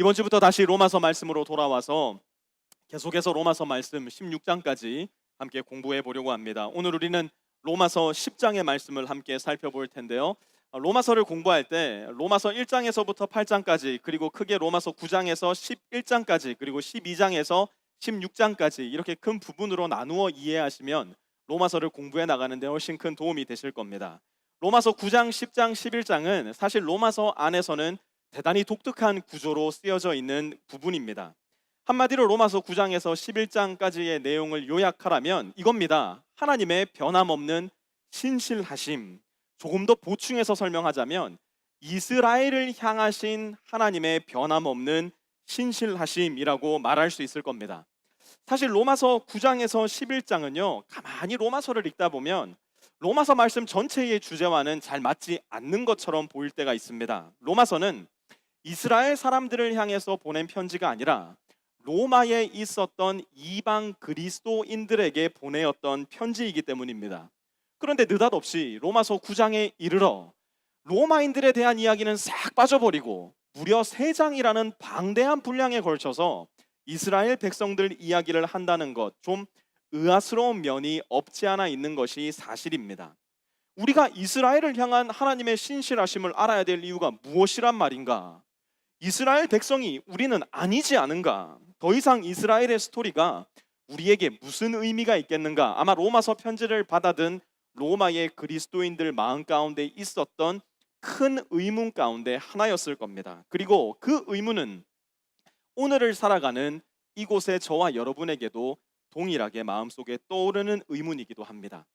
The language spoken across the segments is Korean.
이번 주부터 다시 로마서 말씀으로 돌아와서 계속해서 로마서 말씀 16장까지 함께 공부해 보려고 합니다. 오늘 우리는 로마서 10장의 말씀을 함께 살펴볼 텐데요. 로마서를 공부할 때 로마서 1장에서부터 8장까지, 그리고 크게 로마서 9장에서 11장까지, 그리고 12장에서 16장까지 이렇게 큰 부분으로 나누어 이해하시면 로마서를 공부해 나가는 데 훨씬 큰 도움이 되실 겁니다. 로마서 9장, 10장, 11장은 사실 로마서 안에서는 대단히 독특한 구조로 쓰여져 있는 부분입니다. 한마디로 로마서 9장에서 11장까지의 내용을 요약하라면 이겁니다. 하나님의 변함없는 신실하심. 조금 더 보충해서 설명하자면 이스라엘을 향하신 하나님의 변함없는 신실하심이라고 말할 수 있을 겁니다. 사실 로마서 9장에서 11장은요, 가만히 로마서를 읽다 보면 로마서 말씀 전체의 주제와는 잘 맞지 않는 것처럼 보일 때가 있습니다. 로마서는 이스라엘 사람들을 향해서 보낸 편지가 아니라 로마에 있었던 이방 그리스도인들에게 보내었던 편지이기 때문입니다. 그런데 느닷없이 로마서 9장에 이르러 로마인들에 대한 이야기는 싹 빠져버리고 무려 3장이라는 방대한 분량에 걸쳐서 이스라엘 백성들 이야기를 한다는 것, 좀 의아스러운 면이 없지 않아 있는 것이 사실입니다. 우리가 이스라엘을 향한 하나님의 신실하심을 알아야 될 이유가 무엇이란 말인가? 이스라엘 백성이 우리는 아니지 않은가? 더 이상 이스라엘의 스토리가 우리에게 무슨 의미가 있겠는가? 아마 로마서 편지를 받아든 로마의 그리스도인들 마음 가운데 있었던 큰 의문 가운데 하나였을 겁니다. 그리고 그 의문은 오늘을 살아가는 이곳의 저와 여러분에게도 동일하게 마음속에 떠오르는 의문이기도 합니다.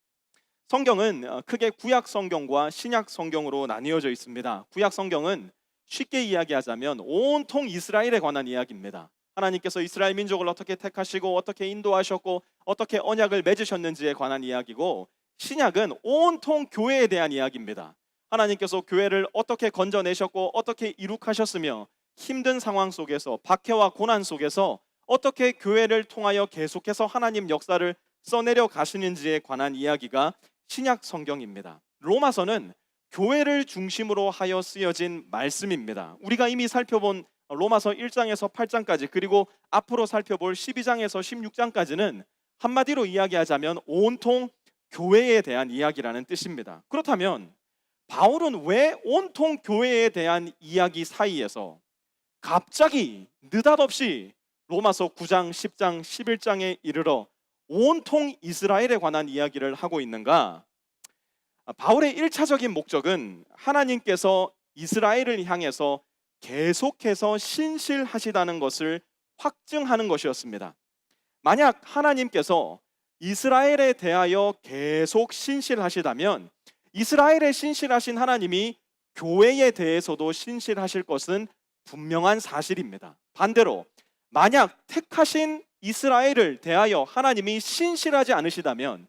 성경은 크게 구약 성경과 신약 성경으로 나뉘어져 있습니다. 구약 성경은 쉽게 이야기하자면 온통 이스라엘에 관한 이야기입니다. 하나님께서 이스라엘 민족을 어떻게 택하시고 어떻게 인도하셨고 어떻게 언약을 맺으셨는지에 관한 이야기고, 신약은 온통 교회에 대한 이야기입니다. 하나님께서 교회를 어떻게 건져내셨고 어떻게 이룩하셨으며 힘든 상황 속에서, 박해와 고난 속에서 어떻게 교회를 통하여 계속해서 하나님 역사를 써내려 가시는지에 관한 이야기가 신약 성경입니다. 로마서는 교회를 중심으로 하여 쓰여진 말씀입니다. 우리가 이미 살펴본 로마서 1장에서 8장까지, 그리고 앞으로 살펴볼 12장에서 16장까지는 한마디로 이야기하자면 온통 교회에 대한 이야기라는 뜻입니다. 그렇다면 바울은 왜 온통 교회에 대한 이야기 사이에서 갑자기 느닷없이 로마서 9장, 10장, 11장에 이르러 온통 이스라엘에 관한 이야기를 하고 있는가? 바울의 1차적인 목적은 하나님께서 이스라엘을 향해서 계속해서 신실하시다는 것을 확증하는 것이었습니다. 만약 하나님께서 이스라엘에 대하여 계속 신실하시다면 이스라엘에 신실하신 하나님이 교회에 대해서도 신실하실 것은 분명한 사실입니다. 반대로 만약 택하신 이스라엘을 대하여 하나님이 신실하지 않으시다면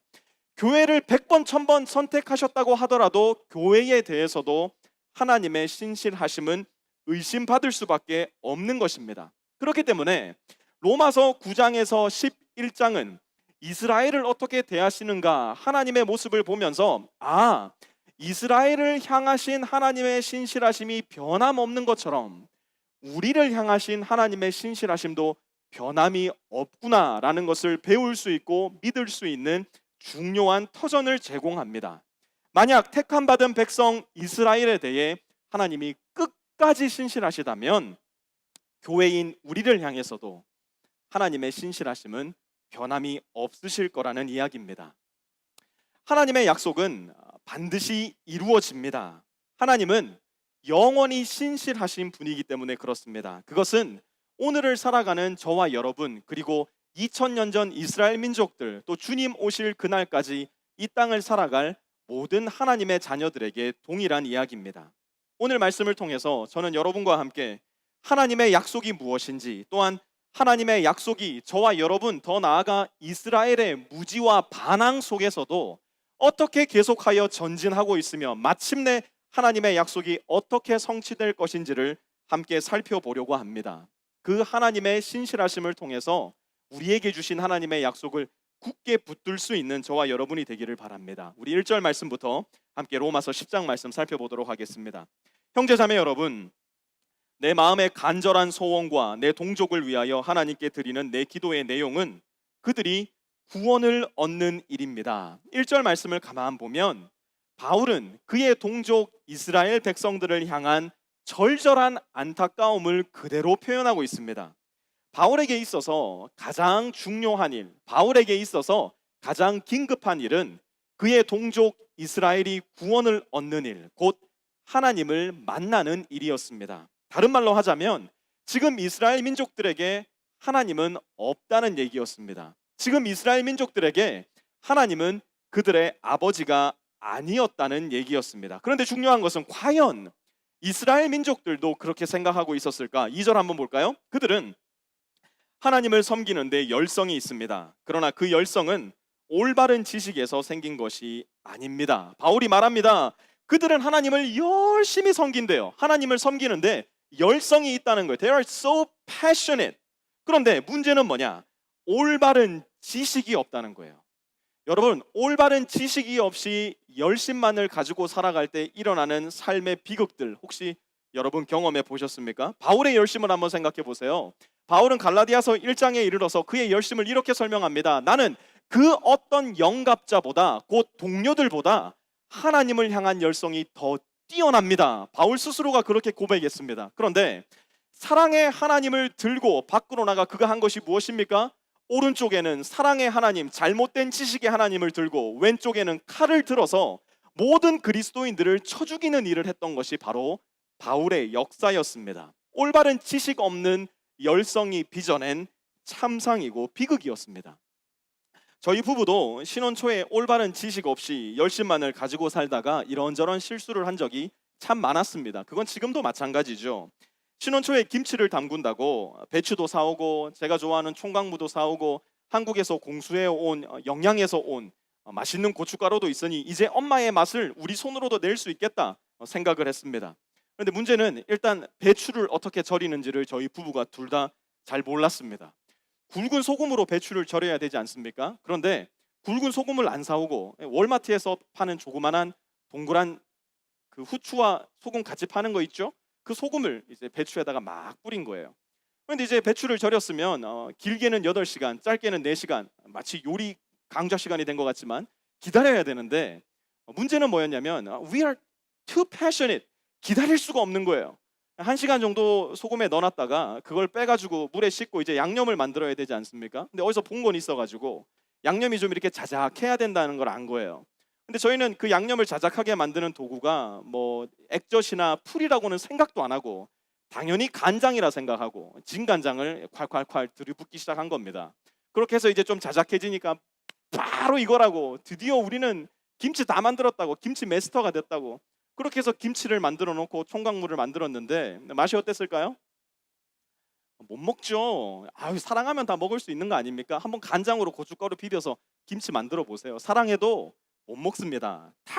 교회를 100번, 1000번 선택하셨다고 하더라도 교회에 대해서도 하나님의 신실하심은 의심받을 수밖에 없는 것입니다. 그렇기 때문에 로마서 9장에서 11장은 이스라엘을 어떻게 대하시는가, 하나님의 모습을 보면서 이스라엘을 향하신 하나님의 신실하심이 변함없는 것처럼 우리를 향하신 하나님의 신실하심도 변함이 없구나라는 것을 배울 수 있고 믿을 수 있는 중요한 터전을 제공합니다. 만약 택함받은 백성 이스라엘에 대해 하나님이 끝까지 신실하시다면 교회인 우리를 향해서도 하나님의 신실하심은 변함이 없으실 거라는 이야기입니다. 하나님의 약속은 반드시 이루어집니다. 하나님은 영원히 신실하신 분이기 때문에 그렇습니다. 그것은 오늘을 살아가는 저와 여러분, 그리고 2000년 전 이스라엘 민족들, 또 주님 오실 그날까지 이 땅을 살아갈 모든 하나님의 자녀들에게 동일한 이야기입니다. 오늘 말씀을 통해서 저는 여러분과 함께 하나님의 약속이 무엇인지, 또한 하나님의 약속이 저와 여러분, 더 나아가 이스라엘의 무지와 반항 속에서도 어떻게 계속하여 전진하고 있으며 마침내 하나님의 약속이 어떻게 성취될 것인지를 함께 살펴보려고 합니다. 그 하나님의 신실하심을 통해서 우리에게 주신 하나님의 약속을 굳게 붙들 수 있는 저와 여러분이 되기를 바랍니다. 우리 1절 말씀부터 함께 로마서 10장 말씀 살펴보도록 하겠습니다. 형제자매 여러분, 내 마음의 간절한 소원과 내 동족을 위하여 하나님께 드리는 내 기도의 내용은 그들이 구원을 얻는 일입니다. 1절 말씀을 가만 보면 바울은 그의 동족 이스라엘 백성들을 향한 절절한 안타까움을 그대로 표현하고 있습니다. 바울에게 있어서 가장 중요한 일, 바울에게 있어서 가장 긴급한 일은 그의 동족 이스라엘이 구원을 얻는 일, 곧 하나님을 만나는 일이었습니다. 다른 말로 하자면 지금 이스라엘 민족들에게 하나님은 없다는 얘기였습니다. 지금 이스라엘 민족들에게 하나님은 그들의 아버지가 아니었다는 얘기였습니다. 그런데 중요한 것은 과연 이스라엘 민족들도 그렇게 생각하고 있었을까? 2절 한번 볼까요? 그들은 하나님을 섬기는데 열성이 있습니다. 그러나 그 열성은 올바른 지식에서 생긴 것이 아닙니다. 바울이 말합니다. 그들은 하나님을 열심히 섬긴대요. 하나님을 섬기는데 열성이 있다는 거예요. They are so passionate. 그런데 문제는 뭐냐? 올바른 지식이 없다는 거예요. 여러분, 올바른 지식이 없이 열심만을 가지고 살아갈 때 일어나는 삶의 비극들 혹시 여러분 경험해 보셨습니까? 바울의 열심을 한번 생각해 보세요. 바울은 갈라디아서 1장에 이르러서 그의 열심을 이렇게 설명합니다. 나는 그 어떤 영갑자보다 곧 동료들보다 하나님을 향한 열성이 더 뛰어납니다. 바울 스스로가 그렇게 고백했습니다. 그런데 사랑의 하나님을 들고 밖으로 나가 그가 한 것이 무엇입니까? 오른쪽에는 사랑의 하나님, 잘못된 지식의 하나님을 들고 왼쪽에는 칼을 들어서 모든 그리스도인들을 쳐 죽이는 일을 했던 것이 바로 바울의 역사였습니다. 올바른 지식 없는 열성이 빚어낸 참상이고 비극이었습니다. 저희 부부도 신혼 초에 올바른 지식 없이 열심만을 가지고 살다가 이런저런 실수를 한 적이 참 많았습니다. 그건 지금도 마찬가지죠. 신혼 초에 김치를 담근다고 배추도 사오고 제가 좋아하는 총각무도 사오고 한국에서 공수해 온 영양에서 온 맛있는 고춧가루도 있으니 이제 엄마의 맛을 우리 손으로도 낼 수 있겠다 생각을 했습니다. 그런데 문제는 일단 배추를 어떻게 절이는지를 저희 부부가 둘 다 잘 몰랐습니다. 굵은 소금으로 배추를 절여야 되지 않습니까? 그런데 굵은 소금을 안 사오고 월마트에서 파는 조그만한 동그란 그 후추와 소금 같이 파는 거 있죠? 그 소금을 이제 배추에다가 막 뿌린 거예요. 그런데 이제 배추를 절였으면 길게는 8시간, 짧게는 4시간, 마치 요리 강좌 시간이 된 것 같지만 기다려야 되는데 문제는 뭐였냐면 we are too passionate. 기다릴 수가 없는 거예요. 1시간 정도 소금에 넣어놨다가 그걸 빼가지고 물에 씻고 이제 양념을 만들어야 되지 않습니까? 근데 어디서 본 건 있어가지고 양념이 좀 이렇게 자작해야 된다는 걸 안 거예요. 근데 저희는 그 양념을 자작하게 만드는 도구가 뭐 액젓이나 풀이라고는 생각도 안 하고 당연히 간장이라 생각하고 진간장을 콸콸콸 들이붓기 시작한 겁니다. 그렇게 해서 이제 좀 자작해지니까 바로 이거라고 드디어 우리는 김치 다 만들었다고 김치 마스터가 됐다고 그렇게 해서 김치를 만들어 놓고 총각물을 만들었는데 맛이 어땠을까요? 못 먹죠. 아유, 사랑하면 다 먹을 수 있는 거 아닙니까? 한번 간장으로 고춧가루 비벼서 김치 만들어 보세요. 사랑해도 못 먹습니다. 다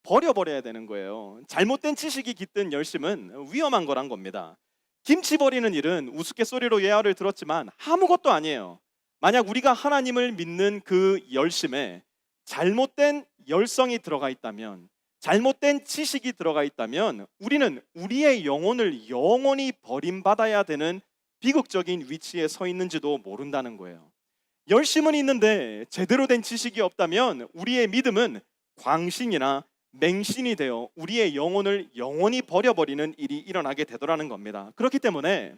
버려버려야 되는 거예요. 잘못된 지식이 깃든 열심은 위험한 거란 겁니다. 김치 버리는 일은 우스갯소리로 예화를 들었지만 아무것도 아니에요. 만약 우리가 하나님을 믿는 그 열심에 잘못된 열성이 들어가 있다면 잘못된 지식이 들어가 있다면 우리는 우리의 영혼을 영원히 버림받아야 되는 비극적인 위치에 서 있는지도 모른다는 거예요. 열심은 있는데 제대로 된 지식이 없다면 우리의 믿음은 광신이나 맹신이 되어 우리의 영혼을 영원히 버려버리는 일이 일어나게 되더라는 겁니다. 그렇기 때문에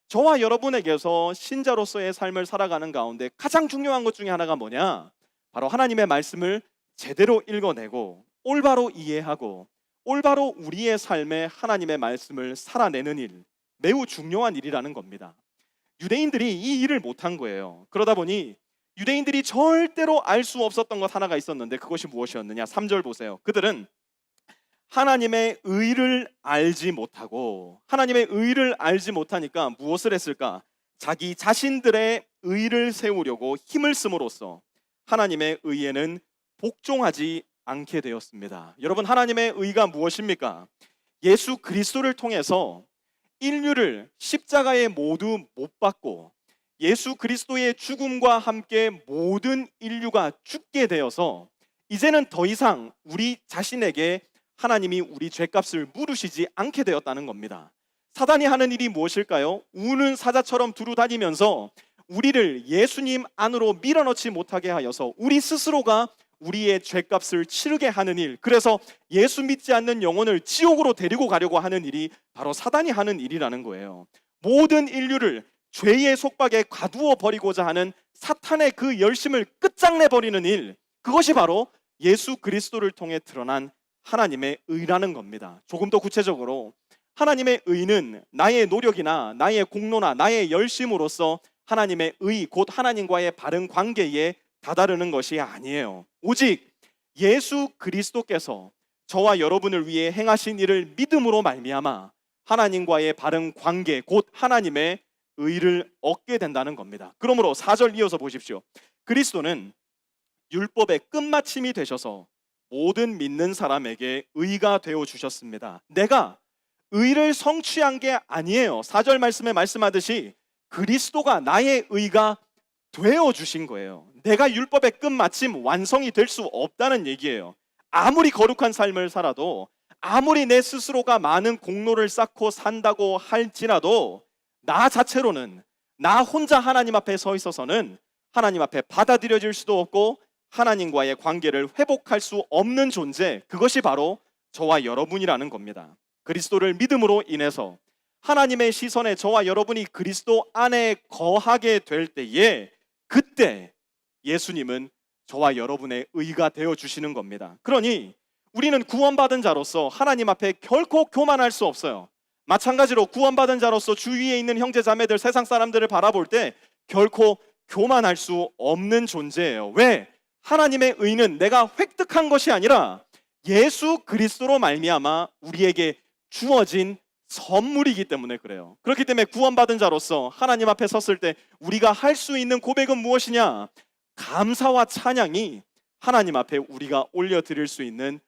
저와 여러분에게서 신자로서의 삶을 살아가는 가운데 가장 중요한 것 중에 하나가 뭐냐? 바로 하나님의 말씀을 제대로 읽어내고 올바로 이해하고 올바로 우리의 삶에 하나님의 말씀을 살아내는 일, 매우 중요한 일이라는 겁니다. 유대인들이 이 일을 못한 거예요. 그러다 보니 유대인들이 절대로 알 수 없었던 것 하나가 있었는데 그것이 무엇이었느냐? 3절 보세요. 그들은 하나님의 의를 알지 못하고 하나님의 의를 알지 못하니까 무엇을 했을까? 자기 자신들의 의를 세우려고 힘을 쓰므로써 하나님의 의에는 복종하지 않게 되었습니다. 여러분, 하나님의 의가 무엇입니까? 예수 그리스도를 통해서 인류를 십자가에 모두 못 박고 예수 그리스도의 죽음과 함께 모든 인류가 죽게 되어서 이제는 더 이상 우리 자신에게 하나님이 우리 죄값을 물으시지 않게 되었다는 겁니다. 사단이 하는 일이 무엇일까요? 우는 사자처럼 두루 다니면서 우리를 예수님 안으로 밀어넣지 못하게 하여서 우리 스스로가 우리의 죄값을 치르게 하는 일, 그래서 예수 믿지 않는 영혼을 지옥으로 데리고 가려고 하는 일이 바로 사단이 하는 일이라는 거예요. 모든 인류를 죄의 속박에 가두어 버리고자 하는 사탄의 그 열심을 끝장내 버리는 일, 그것이 바로 예수 그리스도를 통해 드러난 하나님의 의라는 겁니다. 조금 더 구체적으로 하나님의 의는 나의 노력이나 나의 공로나 나의 열심으로써 하나님의 의, 곧 하나님과의 바른 관계에 다다르는 것이 아니에요. 오직 예수 그리스도께서 저와 여러분을 위해 행하신 일을 믿음으로 말미암아 하나님과의 바른 관계, 곧 하나님의 의를 얻게 된다는 겁니다. 그러므로 4절 이어서 보십시오. 그리스도는 율법의 끝마침이 되셔서 모든 믿는 사람에게 의가 되어 주셨습니다. 내가 의를 성취한 게 아니에요. 4절 말씀에 말씀하듯이 그리스도가 나의 의가 되어 주신 거예요. 내가 율법의 끝마침 완성이 될 수 없다는 얘기예요. 아무리 거룩한 삶을 살아도, 아무리 내 스스로가 많은 공로를 쌓고 산다고 할지라도 나 자체로는, 나 혼자 하나님 앞에 서 있어서는 하나님 앞에 받아들여질 수도 없고 하나님과의 관계를 회복할 수 없는 존재, 그것이 바로 저와 여러분이라는 겁니다. 그리스도를 믿음으로 인해서 하나님의 시선에 저와 여러분이 그리스도 안에 거하게 될 때에, 그때 예수님은 저와 여러분의 의가 되어 주시는 겁니다. 그러니 우리는 구원받은 자로서 하나님 앞에 결코 교만할 수 없어요. 마찬가지로 구원받은 자로서 주위에 있는 형제 자매들, 세상 사람들을 바라볼 때 결코 교만할 수 없는 존재예요. 왜? 하나님의 의는 내가 획득한 것이 아니라 예수 그리스도로 말미암아 우리에게 주어진 선물이기 때문에 그래요. 그렇기 때문에 구원받은 자로서 하나님 앞에 섰을 때 우리가 할 수 있는 고백은 무엇이냐? 감사와 찬양이 하나님 앞에 우리가 올려드릴 수 있는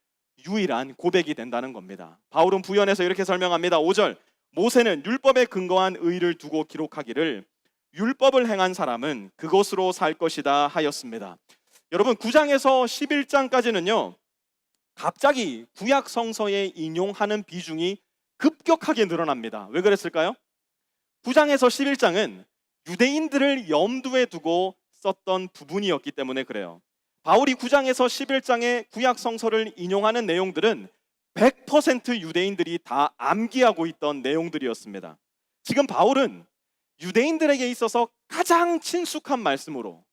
유일한 고백이 된다는 겁니다. 바울은 부연해서 이렇게 설명합니다. 5절, 모세는 율법에 근거한 의를 두고 기록하기를 율법을 행한 사람은 그것으로 살 것이다 하였습니다. 여러분, 9장에서 11장까지는요 갑자기 구약 성서에 인용하는 비중이 급격하게 늘어납니다. 왜 그랬을까요? 9장에서 11장은 유대인들을 염두에 두고 썼던 부분이었기 때문에 그래요. 바울이 9장에서 11장의 구약 성서를 인용하는 내용들은 100% 유대인들이 다 암기하고 있던 내용들이었습니다. 지금 바울은 유대인들에게 있어서 가장 친숙한 말씀으로,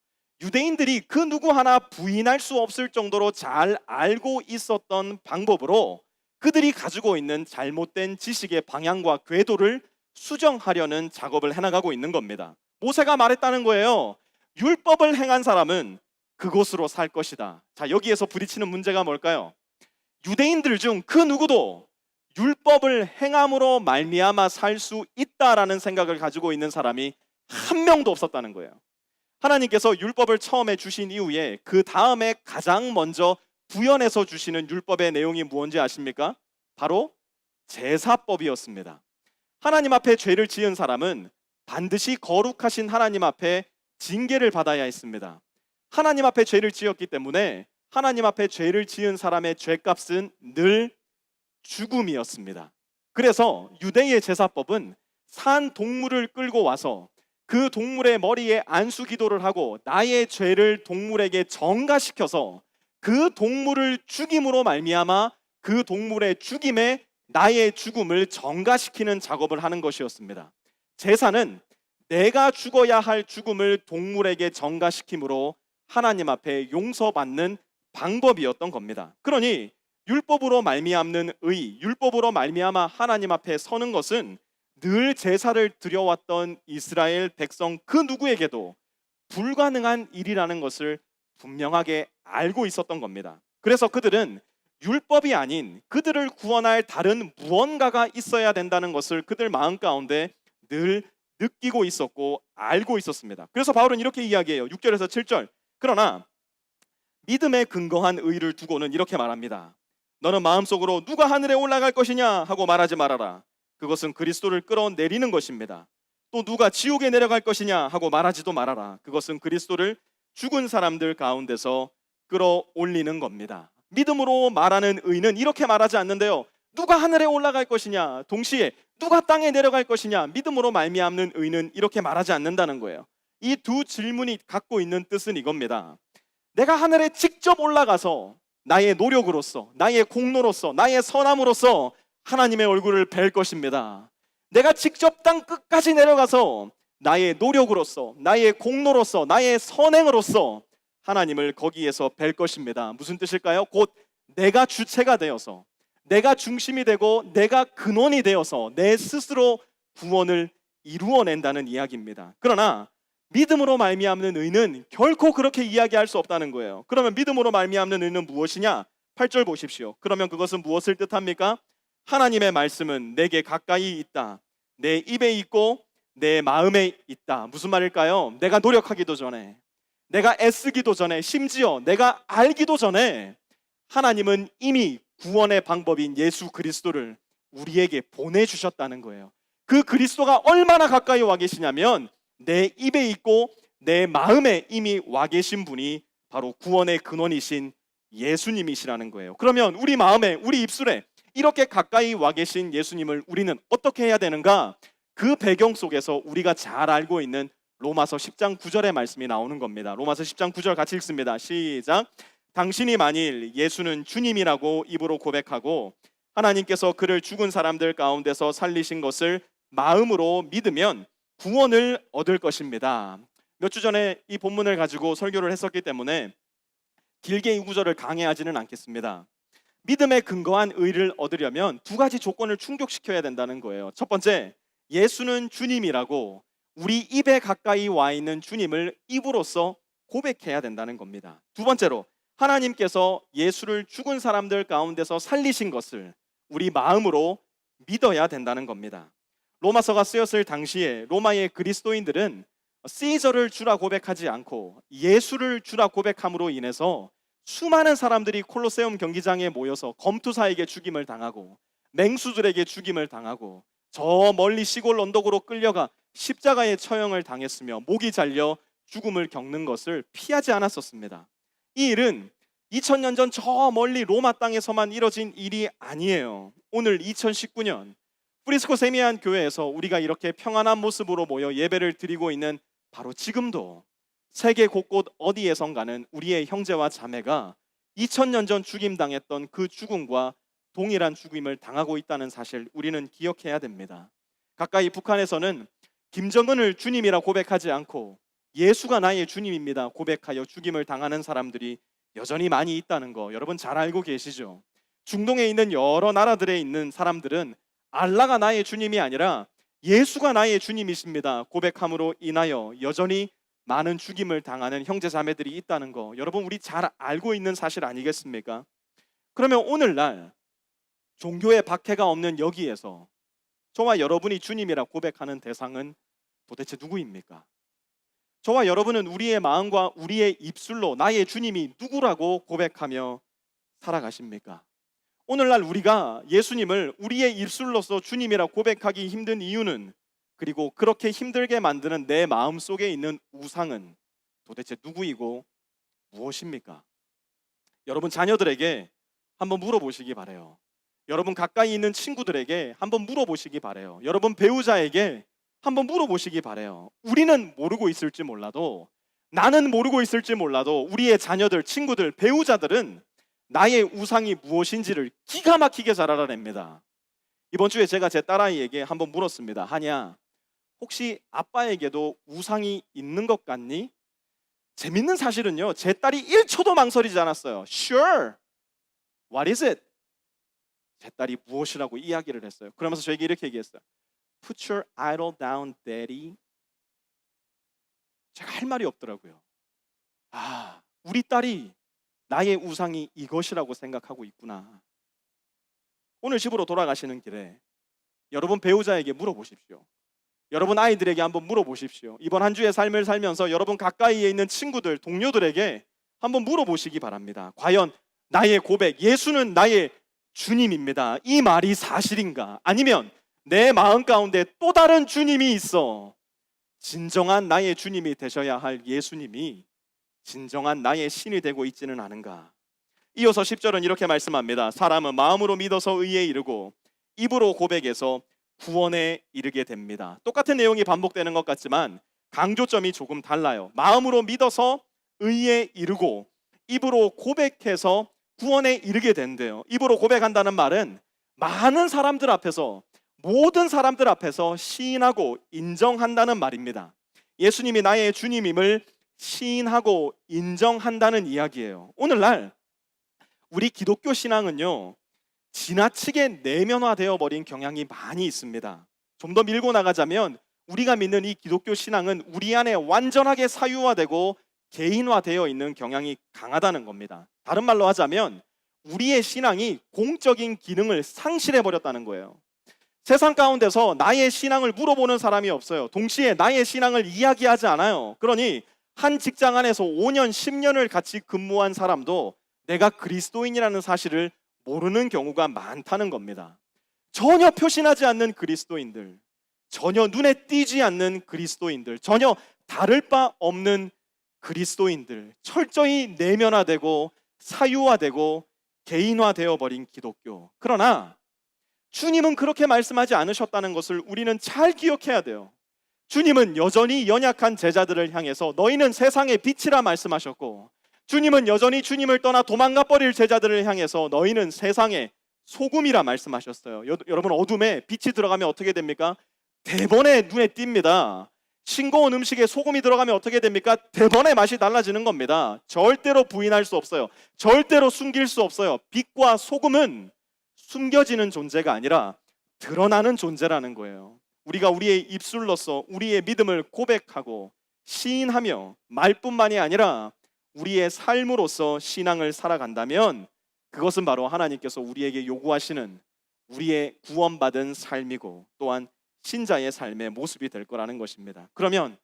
유대인들이 그 누구 하나 부인할 수 없을 정도로 잘 알고 있었던 방법으로 그들이 가지고 있는 잘못된 지식의 방향과 궤도를 수정하려는 작업을 해나가고 있는 겁니다. 모세가 말했다는 거예요. 율법을 행한 사람은 그곳으로 살 것이다. 자, 여기에서 부딪히는 문제가 뭘까요? 유대인들 중 그 누구도 율법을 행함으로 말미암아 살 수 있다라는 생각을 가지고 있는 사람이 한 명도 없었다는 거예요. 하나님께서 율법을 처음에 주신 이후에 그 다음에 가장 먼저 부연해서 주시는 율법의 내용이 무엇인지 아십니까? 바로 제사법이었습니다. 하나님 앞에 죄를 지은 사람은 반드시 거룩하신 하나님 앞에 징계를 받아야 했습니다. 하나님 앞에 죄를 지었기 때문에 하나님 앞에 죄를 지은 사람의 죄값은 늘 죽음이었습니다. 그래서 유대의 제사법은 산 동물을 끌고 와서 그 동물의 머리에 안수 기도를 하고 나의 죄를 동물에게 전가시켜서 그 동물을 죽임으로 말미암아 그 동물의 죽임에 나의 죽음을 전가시키는 작업을 하는 것이었습니다. 제사는 내가 죽어야 할 죽음을 동물에게 전가시킴으로 하나님 앞에 용서받는 방법이었던 겁니다. 그러니 율법으로 말미암는 의, 율법으로 말미암아 하나님 앞에 서는 것은 늘 제사를 드려왔던 이스라엘 백성 그 누구에게도 불가능한 일이라는 것을 분명하게 알고 있었던 겁니다. 그래서 그들은 율법이 아닌 그들을 구원할 다른 무언가가 있어야 된다는 것을 그들 마음 가운데 늘 느끼고 있었고 알고 있었습니다. 그래서 바울은 이렇게 이야기해요. 6절에서 7절. 그러나 믿음에 근거한 의를 두고는 이렇게 말합니다. 너는 마음속으로 누가 하늘에 올라갈 것이냐 하고 말하지 말아라. 그것은 그리스도를 끌어내리는 것입니다. 또 누가 지옥에 내려갈 것이냐 하고 말하지도 말아라. 그것은 그리스도를 죽은 사람들 가운데서 끌어올리는 겁니다. 믿음으로 말하는 의는 이렇게 말하지 않는데요. 누가 하늘에 올라갈 것이냐, 동시에 누가 땅에 내려갈 것이냐, 믿음으로 말미암는 의는 이렇게 말하지 않는다는 거예요. 이 두 질문이 갖고 있는 뜻은 이겁니다. 내가 하늘에 직접 올라가서 나의 노력으로서, 나의 공로로서, 나의 선함으로써 하나님의 얼굴을 뵐 것입니다. 내가 직접 땅 끝까지 내려가서 나의 노력으로서, 나의 공로로서, 나의 선행으로서 하나님을 거기에서 뵐 것입니다. 무슨 뜻일까요? 곧 내가 주체가 되어서, 내가 중심이 되고 내가 근원이 되어서 내 스스로 구원을 이루어낸다는 이야기입니다. 그러나 믿음으로 말미암는 의는 결코 그렇게 이야기할 수 없다는 거예요. 그러면 믿음으로 말미암는 의는 무엇이냐? 8절 보십시오. 그러면 그것은 무엇을 뜻합니까? 하나님의 말씀은 내게 가까이 있다. 내 입에 있고 내 마음에 있다. 무슨 말일까요? 내가 노력하기도 전에, 내가 애쓰기도 전에, 심지어 내가 알기도 전에 하나님은 이미 구원의 방법인 예수 그리스도를 우리에게 보내주셨다는 거예요. 그 그리스도가 얼마나 가까이 와 계시냐면 내 입에 있고 내 마음에 이미 와 계신 분이 바로 구원의 근원이신 예수님이시라는 거예요. 그러면 우리 마음에, 우리 입술에 이렇게 가까이 와 계신 예수님을 우리는 어떻게 해야 되는가? 그 배경 속에서 우리가 잘 알고 있는 로마서 10장 9절의 말씀이 나오는 겁니다. 로마서 10장 9절 같이 읽습니다. 시작. 당신이 만일 예수는 주님이라고 입으로 고백하고 하나님께서 그를 죽은 사람들 가운데서 살리신 것을 마음으로 믿으면 구원을 얻을 것입니다. 몇 주 전에 이 본문을 가지고 설교를 했었기 때문에 길게 이 구절을 강해하지는 않겠습니다. 믿음에 근거한 의를 얻으려면 두 가지 조건을 충족시켜야 된다는 거예요. 첫 번째, 예수는 주님이라고 우리 입에 가까이 와 있는 주님을 입으로써 고백해야 된다는 겁니다. 두 번째로, 하나님께서 예수를 죽은 사람들 가운데서 살리신 것을 우리 마음으로 믿어야 된다는 겁니다. 로마서가 쓰였을 당시에 로마의 그리스도인들은 시저를 주라 고백하지 않고 예수를 주라 고백함으로 인해서 수많은 사람들이 콜로세움 경기장에 모여서 검투사에게 죽임을 당하고 맹수들에게 죽임을 당하고 저 멀리 시골 언덕으로 끌려가 십자가의 처형을 당했으며 목이 잘려 죽음을 겪는 것을 피하지 않았었습니다. 이 일은 2000년 전 저 멀리 로마 땅에서만 이뤄진 일이 아니에요. 오늘 2019년 프리스코 세미안 교회에서 우리가 이렇게 평안한 모습으로 모여 예배를 드리고 있는 바로 지금도 세계 곳곳 어디에선가는 우리의 형제와 자매가 2000년 전 죽임당했던 그 죽음과 동일한 죽임을 당하고 있다는 사실 우리는 기억해야 됩니다. 가까이 북한에서는 김정은을 주님이라 고백하지 않고 예수가 나의 주님입니다 고백하여 죽임을 당하는 사람들이 여전히 많이 있다는 거 여러분 잘 알고 계시죠? 중동에 있는 여러 나라들에 있는 사람들은 알라가 나의 주님이 아니라 예수가 나의 주님이십니다 고백함으로 인하여 여전히 많은 죽임을 당하는 형제 자매들이 있다는 거 여러분 우리 잘 알고 있는 사실 아니겠습니까? 그러면 오늘날 종교의 박해가 없는 여기에서 저와 여러분이 주님이라 고백하는 대상은 도대체 누구입니까? 저와 여러분은 우리의 마음과 우리의 입술로 나의 주님이 누구라고 고백하며 살아가십니까? 오늘날 우리가 예수님을 우리의 입술로서 주님이라 고백하기 힘든 이유는, 그리고 그렇게 힘들게 만드는 내 마음 속에 있는 우상은 도대체 누구이고 무엇입니까? 여러분 자녀들에게 한번 물어보시기 바래요. 여러분 가까이 있는 친구들에게 한번 물어보시기 바래요. 여러분 배우자에게 한번 물어보시기 바래요. 우리는 모르고 있을지 몰라도, 나는 모르고 있을지 몰라도 우리의 자녀들, 친구들, 배우자들은 나의 우상이 무엇인지를 기가 막히게 잘 알아냅니다. 이번 주에 제가 제 딸아이에게 한번 물었습니다. 하냐, 혹시 아빠에게도 우상이 있는 것 같니? 재밌는 사실은요, 제 딸이 1초도 망설이지 않았어요. Sure. What is it? 제 딸이 무엇이라고 이야기를 했어요. 그러면서 저에게 이렇게 얘기했어요. Put your idol down, daddy. 제가 할 말이 없더라고요. 아, 우리 딸이 나의 우상이 이것이라고 생각하고 있구나. 오늘 집으로 돌아가시는 길에 여러분 배우자에게 물어보십시오. 여러분 아이들에게 한번 물어보십시오. 이번 한 주의 삶을 살면서 여러분 가까이에 있는 친구들, 동료들에게 한번 물어보시기 바랍니다. 과연 나의 고백, 예수는 나의 주님입니다, 이 말이 사실인가? 아니면 내 마음 가운데 또 다른 주님이 있어 진정한 나의 주님이 되셔야 할 예수님이 진정한 나의 신이 되고 있지는 않은가? 이어서 10절은 이렇게 말씀합니다. 사람은 마음으로 믿어서 의에 이르고 입으로 고백해서 구원에 이르게 됩니다. 똑같은 내용이 반복되는 것 같지만 강조점이 조금 달라요. 마음으로 믿어서 의에 이르고 입으로 고백해서 구원에 이르게 된대요. 입으로 고백한다는 말은 많은 사람들 앞에서, 모든 사람들 앞에서 시인하고 인정한다는 말입니다. 예수님이 나의 주님임을 시인하고 인정한다는 이야기예요. 오늘날 우리 기독교 신앙은요, 지나치게 내면화되어 버린 경향이 많이 있습니다. 좀 더 밀고 나가자면 우리가 믿는 이 기독교 신앙은 우리 안에 완전하게 사유화되고 개인화되어 있는 경향이 강하다는 겁니다. 다른 말로 하자면 우리의 신앙이 공적인 기능을 상실해 버렸다는 거예요. 세상 가운데서 나의 신앙을 물어보는 사람이 없어요. 동시에 나의 신앙을 이야기하지 않아요. 그러니 한 직장 안에서 5년, 10년을 같이 근무한 사람도 내가 그리스도인이라는 사실을 모르는 경우가 많다는 겁니다. 전혀 표신하지 않는 그리스도인들, 전혀 눈에 띄지 않는 그리스도인들, 전혀 다를 바 없는 그리스도인들, 철저히 내면화되고 사유화되고 개인화되어 버린 기독교. 그러나 주님은 그렇게 말씀하지 않으셨다는 것을 우리는 잘 기억해야 돼요. 주님은 여전히 연약한 제자들을 향해서 너희는 세상의 빛이라 말씀하셨고, 주님은 여전히 주님을 떠나 도망가 버릴 제자들을 향해서 너희는 세상의 소금이라 말씀하셨어요. 여러분, 어둠에 빛이 들어가면 어떻게 됩니까? 대번에 눈에 띕니다. 싱거운 음식에 소금이 들어가면 어떻게 됩니까? 대번에 맛이 달라지는 겁니다. 절대로 부인할 수 없어요. 절대로 숨길 수 없어요. 빛과 소금은 숨겨지는 존재가 아니라 드러나는 존재라는 거예요. 우리가 우리의 입술로서 우리의 믿음을 고백하고 시인하며 말뿐만이 아니라 우리의 삶으로서 신앙을 살아간다면 그것은 바로 하나님께서 우리에게 요구하시는 우리의 구원받은 삶이고 또한 신자의 삶의 모습이 될 거라는 것입니다. 그러면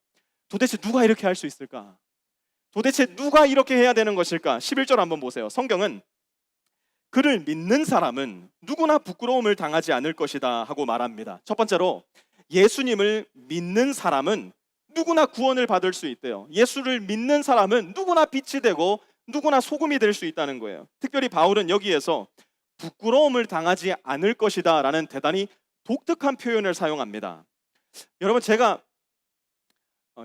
도대체 누가 이렇게 할 수 있을까? 도대체 누가 이렇게 해야 되는 것일까? 11절 한번 보세요. 성경은 그를 믿는 사람은 누구나 부끄러움을 당하지 않을 것이다 하고 말합니다. 첫 번째로 예수님을 믿는 사람은 누구나 구원을 받을 수 있대요. 예수를 믿는 사람은 누구나 빛이 되고 누구나 소금이 될 수 있다는 거예요. 특별히 바울은 여기에서 부끄러움을 당하지 않을 것이다 라는 대단히 독특한 표현을 사용합니다. 여러분, 제가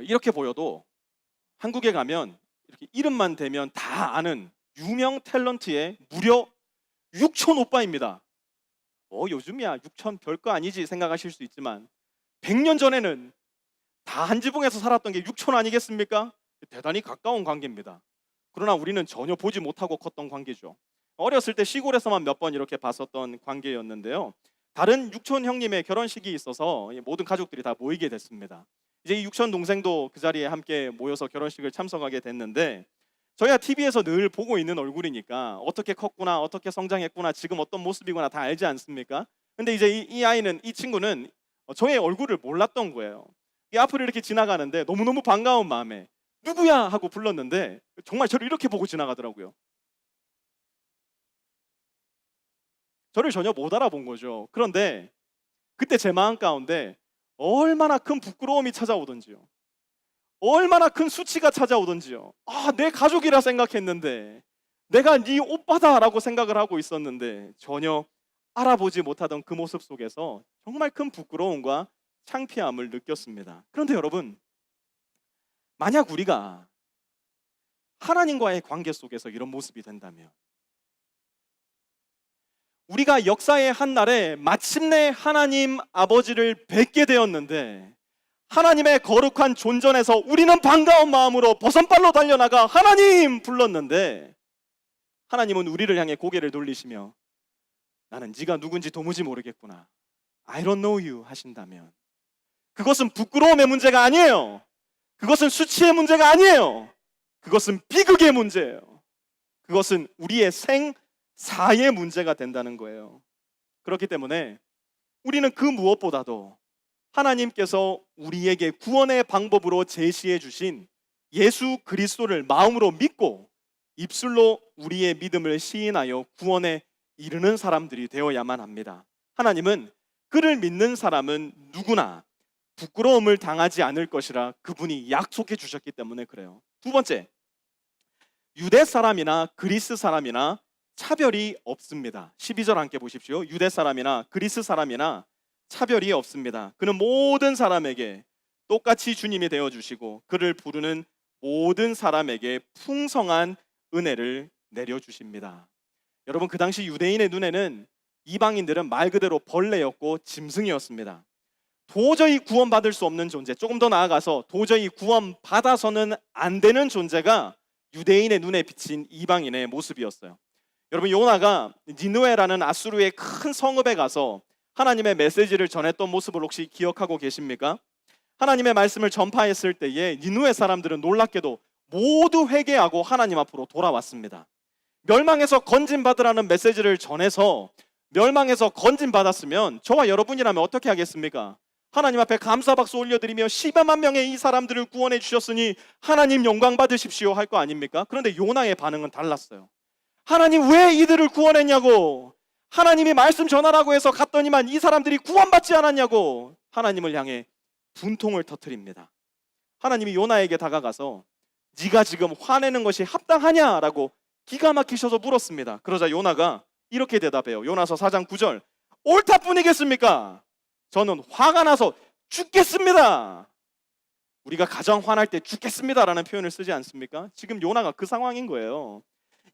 이렇게 보여도 한국에 가면 이렇게 이름만 대면 다 아는 유명 탤런트의 무려 6천 오빠입니다. 요즘이야 6천 별거 아니지 생각하실 수 있지만 100년 전에는 다 한 지붕에서 살았던 게 6천 아니겠습니까? 대단히 가까운 관계입니다. 그러나 우리는 전혀 보지 못하고 컸던 관계죠. 어렸을 때 시골에서만 몇 번 이렇게 봤었던 관계였는데요. 다른 육촌 형님의 결혼식이 있어서 모든 가족들이 다 모이게 됐습니다. 이제 이 육촌 동생도 그 자리에 함께 모여서 결혼식을 참석하게 됐는데 저희가 TV에서 늘 보고 있는 얼굴이니까 어떻게 컸구나, 어떻게 성장했구나, 지금 어떤 모습이구나 다 알지 않습니까? 근데 이제 이 친구는 저의 얼굴을 몰랐던 거예요. 이 앞을 이렇게 지나가는데 너무너무 반가운 마음에 누구야 하고 불렀는데 정말 저를 이렇게 보고 지나가더라고요. 저를 전혀 못 알아본 거죠. 그런데 그때 제 마음 가운데 얼마나 큰 부끄러움이 찾아오던지요. 얼마나 큰 수치가 찾아오던지요. 내 가족이라 생각했는데, 내가 네 오빠다라고 생각을 하고 있었는데 전혀 알아보지 못하던 그 모습 속에서 정말 큰 부끄러움과 창피함을 느꼈습니다. 그런데 여러분, 만약 우리가 하나님과의 관계 속에서 이런 모습이 된다면, 우리가 역사의 한날에 마침내 하나님 아버지를 뵙게 되었는데 하나님의 거룩한 존전에서 우리는 반가운 마음으로 버선발로 달려나가 하나님 불렀는데 하나님은 우리를 향해 고개를 돌리시며 나는 네가 누군지 도무지 모르겠구나, I don't know you 하신다면 그것은 부끄러움의 문제가 아니에요. 그것은 수치의 문제가 아니에요. 그것은 비극의 문제예요. 그것은 우리의 생사의 문제가 된다는 거예요. 그렇기 때문에 우리는 그 무엇보다도 하나님께서 우리에게 구원의 방법으로 제시해 주신 예수 그리스도를 마음으로 믿고 입술로 우리의 믿음을 시인하여 구원에 이르는 사람들이 되어야만 합니다. 하나님은 그를 믿는 사람은 누구나 부끄러움을 당하지 않을 것이라 그분이 약속해 주셨기 때문에 그래요. 두 번째, 유대 사람이나 그리스 사람이나 차별이 없습니다. 12절 함께 보십시오. 유대 사람이나 그리스 사람이나 차별이 없습니다. 그는 모든 사람에게 똑같이 주님이 되어주시고 그를 부르는 모든 사람에게 풍성한 은혜를 내려주십니다. 여러분, 그 당시 유대인의 눈에는 이방인들은 말 그대로 벌레였고 짐승이었습니다. 도저히 구원받을 수 없는 존재, 조금 더 나아가서 도저히 구원받아서는 안 되는 존재가 유대인의 눈에 비친 이방인의 모습이었어요. 여러분, 요나가 니느웨라는 아수르의 큰 성읍에 가서 하나님의 메시지를 전했던 모습을 혹시 기억하고 계십니까? 하나님의 말씀을 전파했을 때에 니느웨 사람들은 놀랍게도 모두 회개하고 하나님 앞으로 돌아왔습니다. 멸망에서 건진받으라는 메시지를 전해서 멸망에서 건진받았으면 저와 여러분이라면 어떻게 하겠습니까? 하나님 앞에 감사박수 올려드리며 10여만 명의 이 사람들을 구원해 주셨으니 하나님 영광 받으십시오 할 거 아닙니까? 그런데 요나의 반응은 달랐어요. 하나님 왜 이들을 구원했냐고, 하나님이 말씀 전하라고 해서 갔더니만 이 사람들이 구원받지 않았냐고 하나님을 향해 분통을 터뜨립니다. 하나님이 요나에게 다가가서 네가 지금 화내는 것이 합당하냐라고 기가 막히셔서 물었습니다. 그러자 요나가 이렇게 대답해요. 요나서 4장 9절, 옳다뿐이겠습니까? 저는 화가 나서 죽겠습니다. 우리가 가장 화날 때 죽겠습니다라는 표현을 쓰지 않습니까? 지금 요나가 그 상황인 거예요.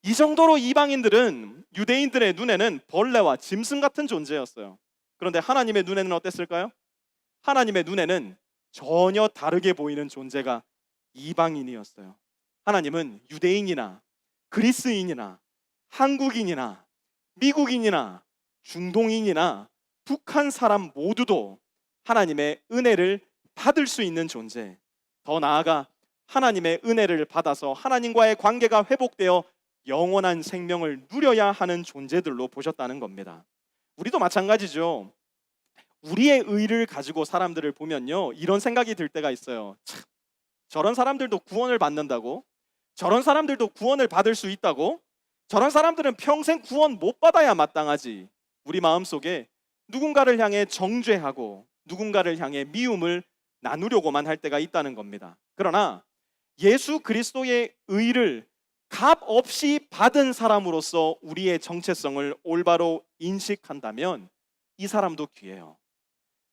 이 정도로 이방인들은 유대인들의 눈에는 벌레와 짐승 같은 존재였어요. 그런데 하나님의 눈에는 어땠을까요? 하나님의 눈에는 전혀 다르게 보이는 존재가 이방인이었어요. 하나님은 유대인이나 그리스인이나 한국인이나 미국인이나 중동인이나 북한 사람 모두도 하나님의 은혜를 받을 수 있는 존재, 더 나아가 하나님의 은혜를 받아서 하나님과의 관계가 회복되어 영원한 생명을 누려야 하는 존재들로 보셨다는 겁니다. 우리도 마찬가지죠. 우리의 의를 가지고 사람들을 보면요, 이런 생각이 들 때가 있어요. 참, 저런 사람들도 구원을 받는다고? 저런 사람들도 구원을 받을 수 있다고? 저런 사람들은 평생 구원 못 받아야 마땅하지. 우리 마음속에 누군가를 향해 정죄하고 누군가를 향해 미움을 나누려고만 할 때가 있다는 겁니다. 그러나 예수 그리스도의 의를 값 없이 받은 사람으로서 우리의 정체성을 올바로 인식한다면 이 사람도 귀해요.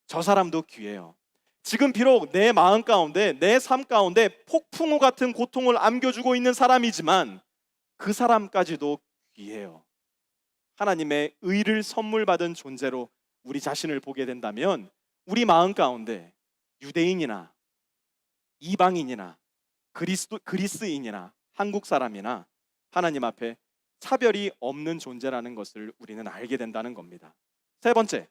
저 사람도 귀해요. 지금 비록 내 마음 가운데, 내 삶 가운데 폭풍우 같은 고통을 안겨주고 있는 사람이지만 그 사람까지도 귀해요. 하나님의 의를 선물 받은 존재로 우리 자신을 보게 된다면 우리 마음 가운데 유대인이나 이방인이나 그리스인이나 한국 사람이나 하나님 앞에 차별이 없는 존재라는 것을 우리는 알게 된다는 겁니다. 세 번째,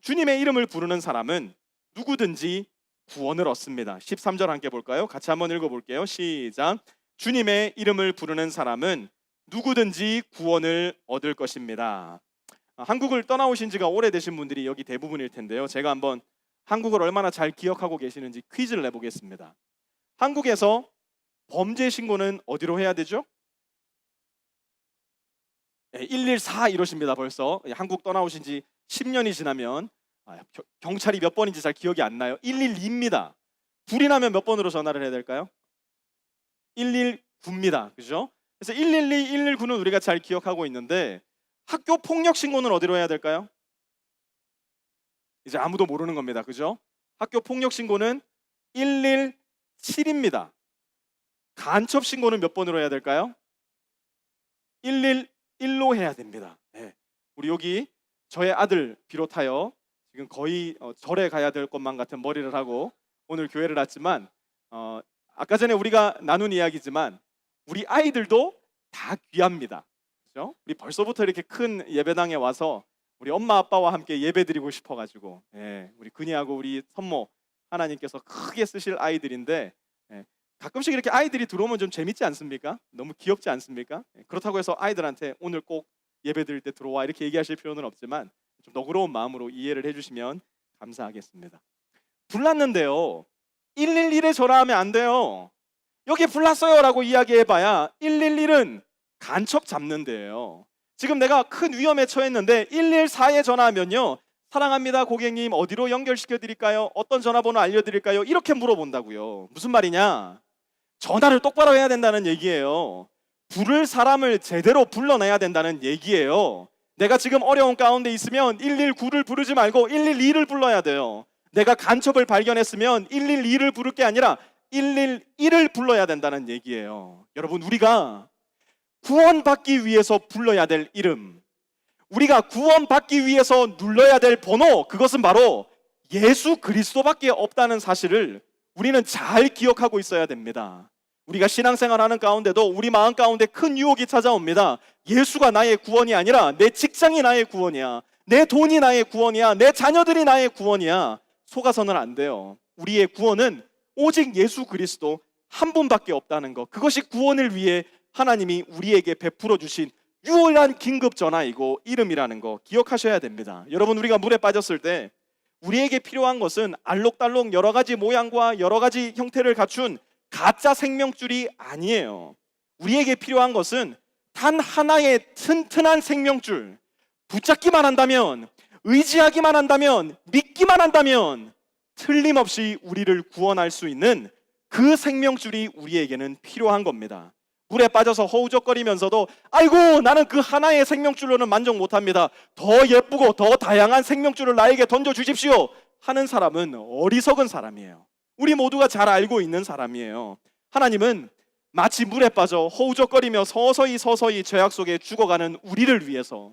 주님의 이름을 부르는 사람은 누구든지 구원을 얻습니다. 13절 함께 볼까요? 같이 한번 읽어볼게요. 시작. 주님의 이름을 부르는 사람은 누구든지 구원을 얻을 것입니다. 한국을 떠나오신 지가 오래되신 분들이 여기 대부분일 텐데요, 제가 한번 한국을 얼마나 잘 기억하고 계시는지 퀴즈를 내보겠습니다. 한국에서 범죄 신고는 어디로 해야 되죠? 114 이러십니다. 벌써 한국 떠나오신 지 10년이 지나면 경찰이 몇 번인지 잘 기억이 안 나요. 112입니다. 불이 나면 몇 번으로 전화를 해야 될까요? 119입니다. 그죠? 그래서 112, 119는 우리가 잘 기억하고 있는데 학교 폭력 신고는 어디로 해야 될까요? 이제 아무도 모르는 겁니다. 그죠? 학교 폭력 신고는 117입니다. 간첩 신고는 몇 번으로 해야 될까요? 111로 해야 됩니다. 네. 우리 여기 저의 아들 비롯하여 지금 거의 절에 가야 될 것만 같은 머리를 하고 오늘 교회를 왔지만 아까 전에 우리가 나눈 이야기지만 우리 아이들도 다 귀합니다. 그렇죠? 우리 벌써부터 이렇게 큰 예배당에 와서 우리 엄마 아빠와 함께 예배드리고 싶어가지고 우리 근이하고 우리 선모 하나님께서 크게 쓰실 아이들인데 가끔씩 이렇게 아이들이 들어오면 좀 재밌지 않습니까? 너무 귀엽지 않습니까? 그렇다고 해서 아이들한테 오늘 꼭 예배드릴 때 들어와 이렇게 얘기하실 필요는 없지만 좀 너그러운 마음으로 이해를 해주시면 감사하겠습니다. 불났는데요, 111에 전화하면 안 돼요. 여기 불났어요 라고 이야기해봐야 111은 간첩 잡는 데예요. 지금 내가 큰 위험에 처했는데 114에 전화하면요, 사랑합니다 고객님, 어디로 연결시켜 드릴까요? 어떤 전화번호 알려드릴까요? 이렇게 물어본다고요. 무슨 말이냐? 전화를 똑바로 해야 된다는 얘기예요. 부를 사람을 제대로 불러내야 된다는 얘기예요. 내가 지금 어려운 가운데 있으면 119를 부르지 말고 112를 불러야 돼요. 내가 간첩을 발견했으면 112를 부를 게 아니라 111을 불러야 된다는 얘기예요. 여러분, 우리가 구원받기 위해서 불러야 될 이름, 우리가 구원받기 위해서 눌러야 될 번호, 그것은 바로 예수 그리스도밖에 없다는 사실을 우리는 잘 기억하고 있어야 됩니다. 우리가 신앙생활하는 가운데도 우리 마음 가운데 큰 유혹이 찾아옵니다. 예수가 나의 구원이 아니라 내 직장이 나의 구원이야, 내 돈이 나의 구원이야, 내 자녀들이 나의 구원이야. 속아서는 안 돼요. 우리의 구원은 오직 예수 그리스도 한 분밖에 없다는 것, 그것이 구원을 위해 하나님이 우리에게 베풀어 주신 유일한 긴급 전화이고 이름이라는 거 기억하셔야 됩니다. 여러분, 우리가 물에 빠졌을 때 우리에게 필요한 것은 알록달록 여러 가지 모양과 여러 가지 형태를 갖춘 가짜 생명줄이 아니에요. 우리에게 필요한 것은 단 하나의 튼튼한 생명줄, 붙잡기만 한다면, 의지하기만 한다면, 믿기만 한다면 틀림없이 우리를 구원할 수 있는 그 생명줄이 우리에게는 필요한 겁니다. 물에 빠져서 허우적거리면서도 아이고, 나는 그 하나의 생명줄로는 만족 못합니다, 더 예쁘고 더 다양한 생명줄을 나에게 던져주십시오 하는 사람은 어리석은 사람이에요. 우리 모두가 잘 알고 있는 사람이에요. 하나님은 마치 물에 빠져 허우적거리며 서서히 죄악 속에 죽어가는 우리를 위해서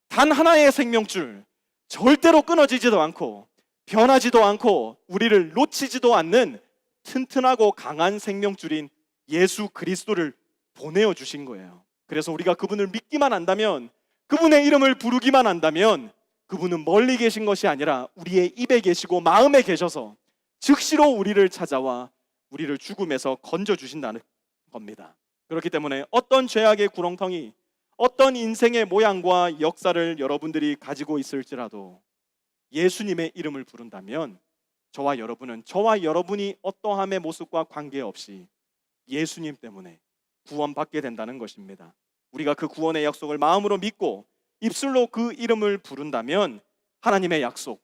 단 하나의 생명줄, 절대로 끊어지지도 않고 변하지도 않고 우리를 놓치지도 않는 튼튼하고 강한 생명줄인 예수 그리스도를 보내어 주신 거예요. 그래서 우리가 그분을 믿기만 한다면, 그분의 이름을 부르기만 한다면, 그분은 멀리 계신 것이 아니라 우리의 입에 계시고 마음에 계셔서 즉시로 우리를 찾아와 우리를 죽음에서 건져 주신다는 겁니다. 그렇기 때문에 어떤 죄악의 구렁텅이, 어떤 인생의 모양과 역사를 여러분들이 가지고 있을지라도 예수님의 이름을 부른다면 저와 여러분이 어떠함의 모습과 관계없이 예수님 때문에 구원받게 된다는 것입니다. 우리가 그 구원의 약속을 마음으로 믿고 입술로 그 이름을 부른다면 하나님의 약속,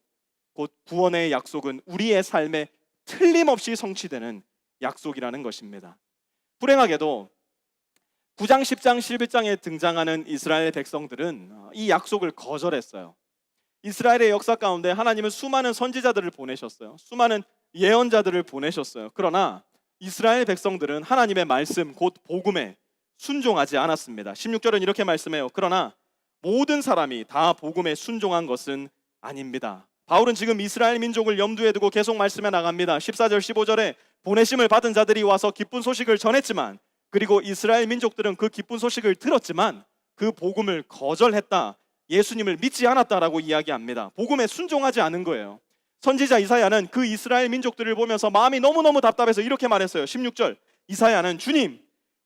곧 구원의 약속은 우리의 삶에 틀림없이 성취되는 약속이라는 것입니다. 불행하게도 9장, 10장, 11장에 등장하는 이스라엘 백성들은 이 약속을 거절했어요. 이스라엘의 역사 가운데 하나님은 수많은 선지자들을 보내셨어요. 수많은 예언자들을 보내셨어요. 그러나 이스라엘 백성들은 하나님의 말씀, 곧 복음에 순종하지 않았습니다. 16절은 이렇게 말씀해요. 그러나 모든 사람이 다 복음에 순종한 것은 아닙니다. 바울은 지금 이스라엘 민족을 염두에 두고 계속 말씀해 나갑니다. 14절, 15절에 보내심을 받은 자들이 와서 기쁜 소식을 전했지만, 그리고 이스라엘 민족들은 그 기쁜 소식을 들었지만 그 복음을 거절했다, 예수님을 믿지 않았다라고 이야기합니다. 복음에 순종하지 않은 거예요. 선지자 이사야는 그 이스라엘 민족들을 보면서 마음이 너무너무 답답해서 이렇게 말했어요. 16절, 이사야는 주님,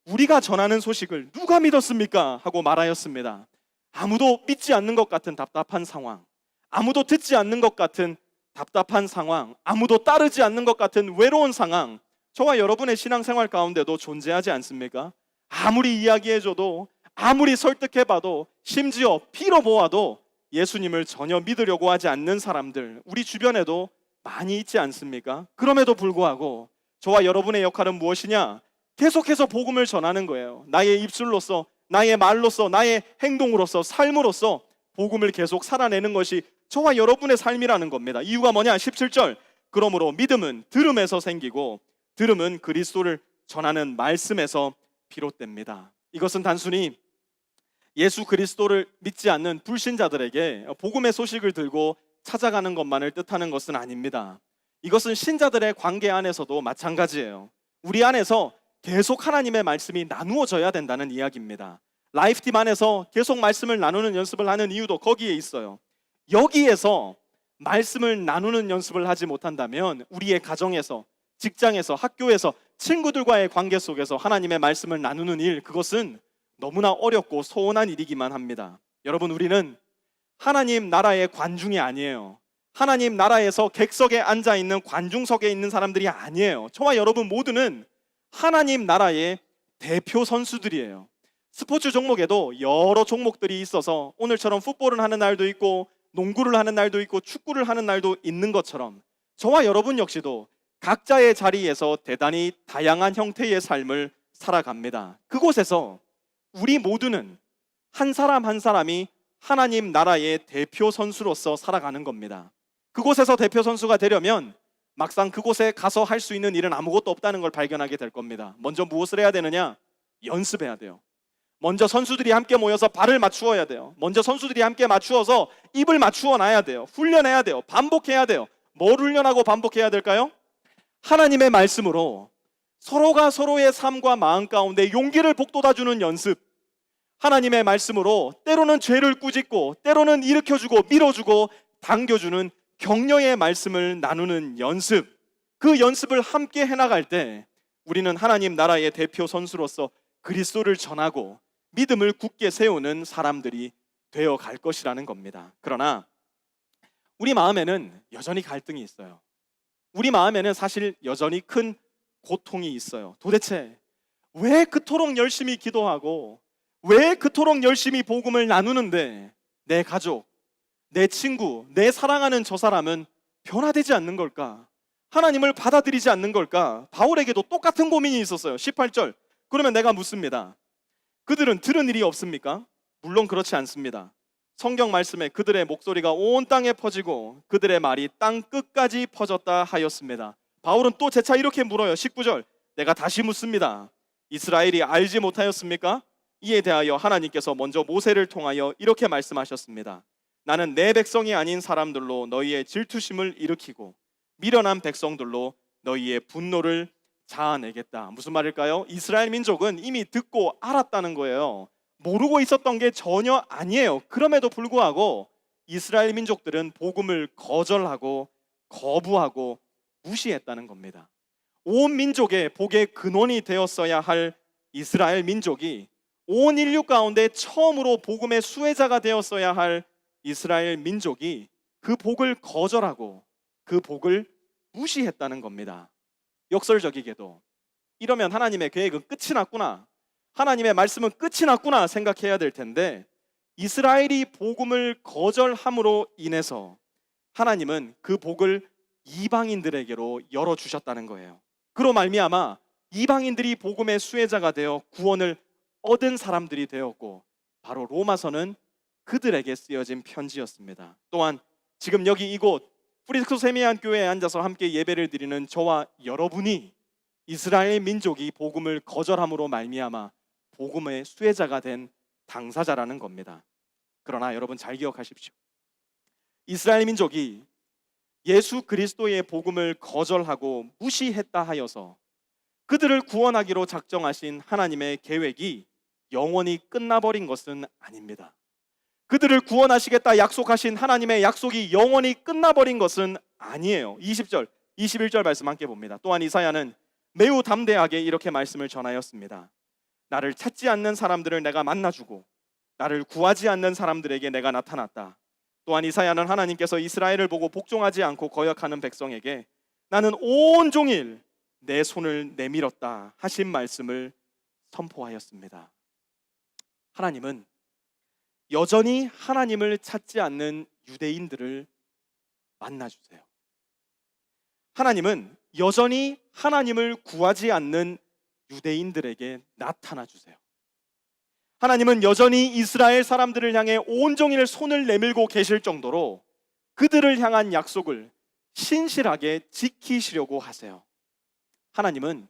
우리가 전하는 소식을 누가 믿었습니까? 하고 말하였습니다. 아무도 믿지 않는 것 같은 답답한 상황, 아무도 듣지 않는 것 같은 답답한 상황, 아무도 따르지 않는 것 같은 외로운 상황, 저와 여러분의 신앙생활 가운데도 존재하지 않습니까? 아무리 이야기해줘도, 아무리 설득해봐도, 심지어 피로 보아도 예수님을 전혀 믿으려고 하지 않는 사람들, 우리 주변에도 많이 있지 않습니까? 그럼에도 불구하고 저와 여러분의 역할은 무엇이냐? 계속해서 복음을 전하는 거예요. 나의 입술로서, 나의 말로서, 나의 행동으로서, 삶으로서 복음을 계속 살아내는 것이 저와 여러분의 삶이라는 겁니다. 이유가 뭐냐? 17절, 그러므로 믿음은 들음에서 생기고 들음은 그리스도를 전하는 말씀에서 비롯됩니다. 이것은 단순히 예수 그리스도를 믿지 않는 불신자들에게 복음의 소식을 들고 찾아가는 것만을 뜻하는 것은 아닙니다. 이것은 신자들의 관계 안에서도 마찬가지예요. 우리 안에서 계속 하나님의 말씀이 나누어져야 된다는 이야기입니다. 라이프팀 안에서 계속 말씀을 나누는 연습을 하는 이유도 거기에 있어요. 여기에서 말씀을 나누는 연습을 하지 못한다면 우리의 가정에서, 직장에서, 학교에서, 친구들과의 관계 속에서 하나님의 말씀을 나누는 일, 그것은 너무나 어렵고 소원한 일이기만 합니다. 여러분, 우리는 하나님 나라의 관중이 아니에요. 하나님 나라에서 객석에 앉아있는 관중석에 있는 사람들이 아니에요. 저와 여러분 모두는 하나님 나라의 대표 선수들이에요. 스포츠 종목에도 여러 종목들이 있어서 오늘처럼 풋볼을 하는 날도 있고 농구를 하는 날도 있고 축구를 하는 날도 있는 것처럼 저와 여러분 역시도 각자의 자리에서 대단히 다양한 형태의 삶을 살아갑니다. 그곳에서 우리 모두는 한 사람 한 사람이 하나님 나라의 대표 선수로서 살아가는 겁니다. 그곳에서 대표 선수가 되려면 막상 그곳에 가서 할 수 있는 일은 아무것도 없다는 걸 발견하게 될 겁니다. 먼저 무엇을 해야 되느냐? 연습해야 돼요. 먼저 선수들이 함께 모여서 발을 맞추어야 돼요. 먼저 선수들이 함께 맞추어서 입을 맞추어 놔야 돼요. 훈련해야 돼요. 반복해야 돼요. 뭘 훈련하고 반복해야 될까요? 하나님의 말씀으로 서로가 서로의 삶과 마음 가운데 용기를 북돋아주는 연습. 하나님의 말씀으로 때로는 죄를 꾸짖고 때로는 일으켜주고 밀어주고 당겨주는 격려의 말씀을 나누는 연습. 그 연습을 함께 해나갈 때 우리는 하나님 나라의 대표 선수로서 그리스도를 전하고 믿음을 굳게 세우는 사람들이 되어 갈 것이라는 겁니다. 그러나 우리 마음에는 여전히 갈등이 있어요. 우리 마음에는 사실 여전히 큰 고통이 있어요. 도대체 왜 그토록 열심히 기도하고 왜 그토록 열심히 복음을 나누는데 내 가족, 내 친구, 내 사랑하는 저 사람은 변화되지 않는 걸까? 하나님을 받아들이지 않는 걸까? 바울에게도 똑같은 고민이 있었어요. 18절. 그러면 내가 묻습니다. 그들은 들은 일이 없습니까? 물론 그렇지 않습니다. 성경 말씀에 그들의 목소리가 온 땅에 퍼지고 그들의 말이 땅 끝까지 퍼졌다 하였습니다. 바울은 또 재차 이렇게 물어요. 19절. 내가 다시 묻습니다. 이스라엘이 알지 못하였습니까? 이에 대하여 하나님께서 먼저 모세를 통하여 이렇게 말씀하셨습니다. 나는 내 백성이 아닌 사람들로 너희의 질투심을 일으키고 미련한 백성들로 너희의 분노를 자아내겠다. 무슨 말일까요? 이스라엘 민족은 이미 듣고 알았다는 거예요. 모르고 있었던 게 전혀 아니에요. 그럼에도 불구하고 이스라엘 민족들은 복음을 거절하고 거부하고 무시했다는 겁니다. 온 민족의 복의 근원이 되었어야 할 이스라엘 민족이 온 인류 가운데 처음으로 복음의 수혜자가 되었어야 할 이스라엘 민족이 그 복을 거절하고 그 복을 무시했다는 겁니다. 역설적이게도 이러면 하나님의 계획은 끝이 났구나, 하나님의 말씀은 끝이 났구나 생각해야 될 텐데, 이스라엘이 복음을 거절함으로 인해서 하나님은 그 복을 이방인들에게로 열어주셨다는 거예요. 그로 말미암아 이방인들이 복음의 수혜자가 되어 구원을 얻은 사람들이 되었고, 바로 로마서는 그들에게 쓰여진 편지였습니다. 또한 지금 여기 이곳 프리스크 세미한 교회에 앉아서 함께 예배를 드리는 저와 여러분이 이스라엘 민족이 복음을 거절함으로 말미암아 복음의 수혜자가 된 당사자라는 겁니다. 그러나 여러분 잘 기억하십시오. 이스라엘 민족이 예수 그리스도의 복음을 거절하고 무시했다 하여서 그들을 구원하기로 작정하신 하나님의 계획이 영원히 끝나버린 것은 아닙니다. 그들을 구원하시겠다 약속하신 하나님의 약속이 영원히 끝나버린 것은 아니에요. 20절, 21절 말씀 함께 봅니다. 또한 이사야는 매우 담대하게 이렇게 말씀을 전하였습니다. 나를 찾지 않는 사람들을 내가 만나주고 나를 구하지 않는 사람들에게 내가 나타났다. 또한 이사야는 하나님께서 이스라엘을 보고 복종하지 않고 거역하는 백성에게 나는 온종일 내 손을 내밀었다 하신 말씀을 선포하였습니다. 하나님은 여전히 하나님을 찾지 않는 유대인들을 만나주세요. 하나님은 여전히 하나님을 구하지 않는 유대인들에게 나타나주세요. 하나님은 여전히 이스라엘 사람들을 향해 온종일 손을 내밀고 계실 정도로 그들을 향한 약속을 신실하게 지키시려고 하세요. 하나님은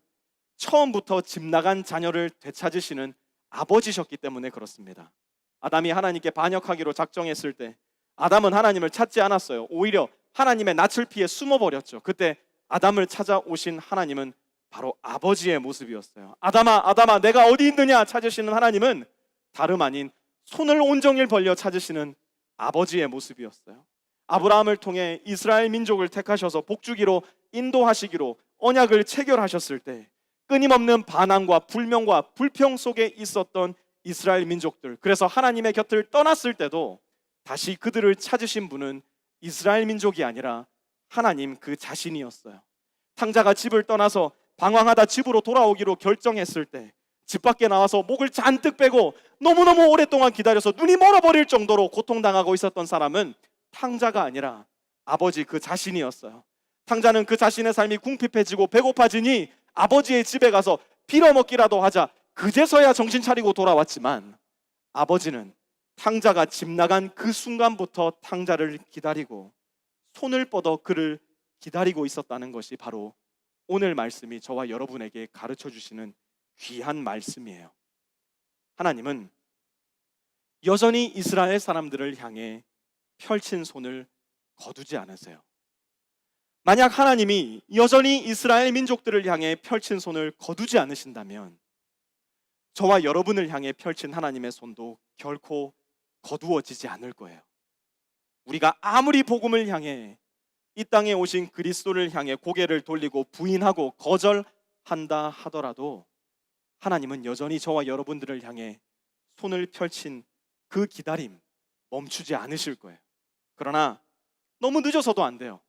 처음부터 집 나간 자녀를 되찾으시는 아버지셨기 때문에 그렇습니다. 아담이 하나님께 반역하기로 작정했을 때 아담은 하나님을 찾지 않았어요. 오히려 하나님의 낯을 피해 숨어버렸죠. 그때 아담을 찾아오신 하나님은 바로 아버지의 모습이었어요. 아담아, 아담아, 내가 어디 있느냐 찾으시는 하나님은 다름 아닌 손을 온종일 벌려 찾으시는 아버지의 모습이었어요. 아브라함을 통해 이스라엘 민족을 택하셔서 복주기로 인도하시기로 언약을 체결하셨을 때 끊임없는 반항과 불명과 불평 속에 있었던 이스라엘 민족들, 그래서 하나님의 곁을 떠났을 때도 다시 그들을 찾으신 분은 이스라엘 민족이 아니라 하나님 그 자신이었어요. 탕자가 집을 떠나서 방황하다 집으로 돌아오기로 결정했을 때 집 밖에 나와서 목을 잔뜩 빼고 너무너무 오랫동안 기다려서 눈이 멀어버릴 정도로 고통당하고 있었던 사람은 탕자가 아니라 아버지 그 자신이었어요. 탕자는 그 자신의 삶이 궁핍해지고 배고파지니 아버지의 집에 가서 빌어먹기라도 하자, 그제서야 정신 차리고 돌아왔지만 아버지는 탕자가 집 나간 그 순간부터 탕자를 기다리고 손을 뻗어 그를 기다리고 있었다는 것이 바로 오늘 말씀이 저와 여러분에게 가르쳐 주시는 귀한 말씀이에요. 하나님은 여전히 이스라엘 사람들을 향해 펼친 손을 거두지 않으세요. 만약 하나님이 여전히 이스라엘 민족들을 향해 펼친 손을 거두지 않으신다면 저와 여러분을 향해 펼친 하나님의 손도 결코 거두어지지 않을 거예요. 우리가 아무리 복음을 향해 이 땅에 오신 그리스도를 향해 고개를 돌리고 부인하고 거절한다 하더라도 하나님은 여전히 저와 여러분들을 향해 손을 펼친 그 기다림 멈추지 않으실 거예요. 그러나 너무 늦어서도 안 돼요.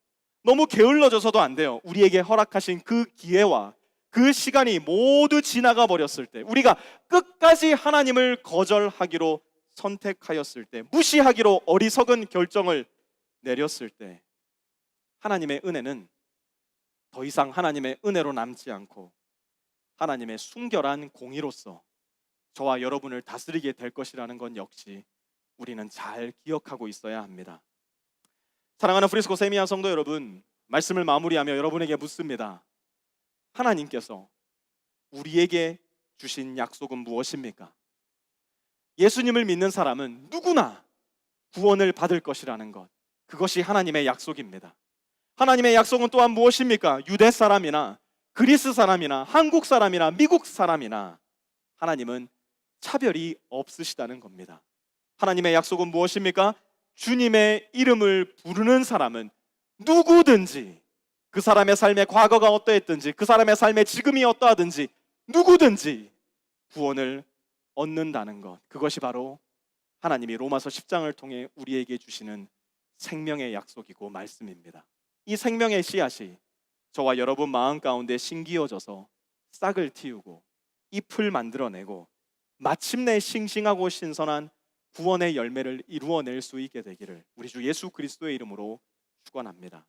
너무 게을러져서도 안 돼요. 우리에게 허락하신 그 기회와 그 시간이 모두 지나가 버렸을 때, 우리가 끝까지 하나님을 거절하기로 선택하였을 때, 무시하기로 어리석은 결정을 내렸을 때, 하나님의 은혜는 더 이상 하나님의 은혜로 남지 않고 하나님의 순결한 공의로서 저와 여러분을 다스리게 될 것이라는 건 역시 우리는 잘 기억하고 있어야 합니다. 사랑하는 프리스코 세미야 성도 여러분, 말씀을 마무리하며 여러분에게 묻습니다. 하나님께서 우리에게 주신 약속은 무엇입니까? 예수님을 믿는 사람은 누구나 구원을 받을 것이라는 것, 그것이 하나님의 약속입니다. 하나님의 약속은 또한 무엇입니까? 유대 사람이나 그리스 사람이나 한국 사람이나 미국 사람이나 하나님은 차별이 없으시다는 겁니다. 하나님의 약속은 무엇입니까? 주님의 이름을 부르는 사람은 누구든지, 그 사람의 삶의 과거가 어떠했든지, 그 사람의 삶의 지금이 어떠하든지 누구든지 구원을 얻는다는 것, 그것이 바로 하나님이 로마서 10장을 통해 우리에게 주시는 생명의 약속이고 말씀입니다. 이 생명의 씨앗이 저와 여러분 마음 가운데 심기어져서 싹을 틔우고 잎을 만들어내고 마침내 싱싱하고 신선한 구원의 열매를 이루어낼 수 있게 되기를 우리 주 예수 그리스도의 이름으로 축원합니다.